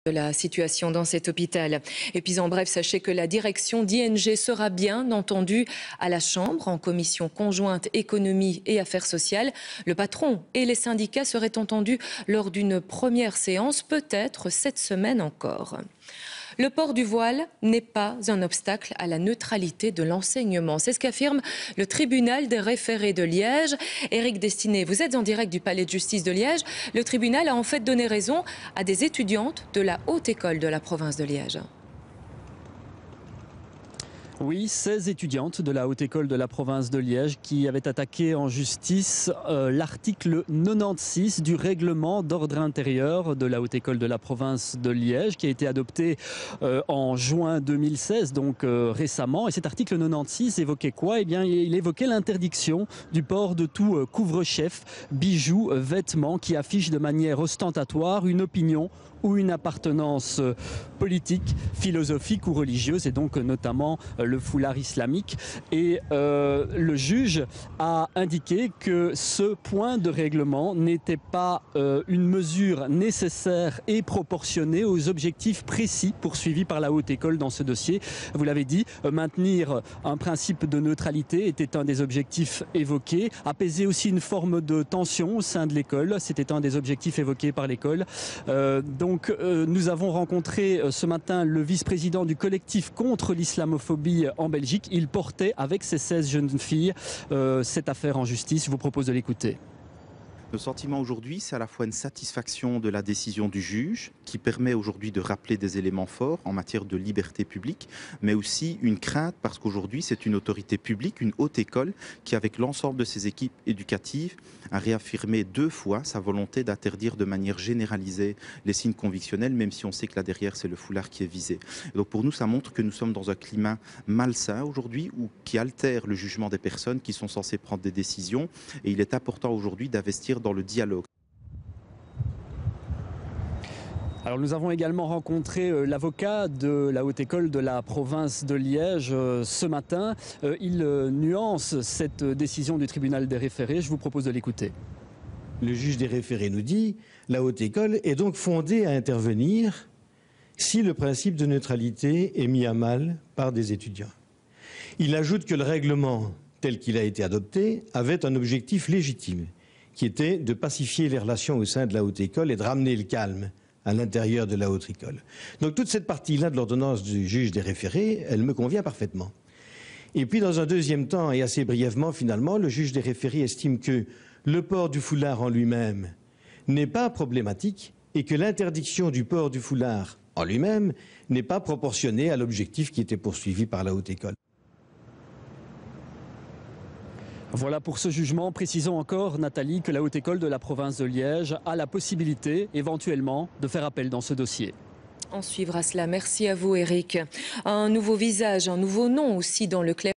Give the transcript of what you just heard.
de la situation dans cet hôpital. Et puis en bref, sachez que la direction d'ING sera bien entendue à la Chambre en commission conjointe économie et affaires sociales. Le patron et les syndicats seraient entendus lors d'une première séance, peut-être cette semaine encore. Le port du voile n'est pas un obstacle à la neutralité de l'enseignement. C'est ce qu'affirme le tribunal des référés de Liège. Éric Destiné, vous êtes en direct du palais de justice de Liège. Le tribunal a en fait donné raison à des étudiantes de la haute école de la province de Liège. Oui, 16 étudiantes de la Haute École de la province de Liège qui avaient attaqué en justice l'article 96 du règlement d'ordre intérieur de la Haute École de la province de Liège qui a été adopté en juin 2016, donc récemment. Et cet article 96 évoquait quoi? Eh bien, il évoquait l'interdiction du port de tout couvre-chef, bijoux, vêtements qui affichent de manière ostentatoire une opinion ou une appartenance politique, philosophique ou religieuse, et donc notamment le foulard islamique. Et le juge a indiqué que ce point de règlement n'était pas une mesure nécessaire et proportionnée aux objectifs précis poursuivis par la Haute École dans ce dossier. Vous l'avez dit, maintenir un principe de neutralité était un des objectifs évoqués. Apaiser aussi une forme de tension au sein de l'école, c'était un des objectifs évoqués par l'école. Donc nous avons rencontré ce matin le vice-président du collectif contre l'islamophobie en Belgique. Il portait avec ces 16 jeunes filles cette affaire en justice. Je vous propose de l'écouter. Le sentiment aujourd'hui, c'est à la fois une satisfaction de la décision du juge qui permet aujourd'hui de rappeler des éléments forts en matière de liberté publique, mais aussi une crainte parce qu'aujourd'hui, c'est une autorité publique, une haute école qui, avec l'ensemble de ses équipes éducatives, a réaffirmé 2 fois sa volonté d'interdire de manière généralisée les signes convictionnels, même si on sait que là derrière, c'est le foulard qui est visé. Et donc pour nous, ça montre que nous sommes dans un climat malsain aujourd'hui ou qui altère le jugement des personnes qui sont censées prendre des décisions. Et il est important aujourd'hui d'investir dans le dialogue. Alors nous avons également rencontré l'avocat de la Haute École de la province de Liège ce matin. Il nuance cette décision du tribunal des référés. Je vous propose de l'écouter. Le juge des référés nous dit « La Haute École est donc fondée à intervenir si le principe de neutralité est mis à mal par des étudiants. » Il ajoute que le règlement tel qu'il a été adopté avait un objectif légitime qui était de pacifier les relations au sein de la Haute École et de ramener le calme à l'intérieur de la Haute École. Donc toute cette partie-là de l'ordonnance du juge des référés, elle me convient parfaitement. Et puis dans un deuxième temps, et assez brièvement finalement, le juge des référés estime que le port du foulard en lui-même n'est pas problématique et que l'interdiction du port du foulard en lui-même n'est pas proportionnée à l'objectif qui était poursuivi par la Haute École. Voilà pour ce jugement. Précisons encore, Nathalie, que la Haute École de la province de Liège a la possibilité, éventuellement, de faire appel dans ce dossier. On suivra cela. Merci à vous, Éric. Un nouveau visage, un nouveau nom aussi dans le clair.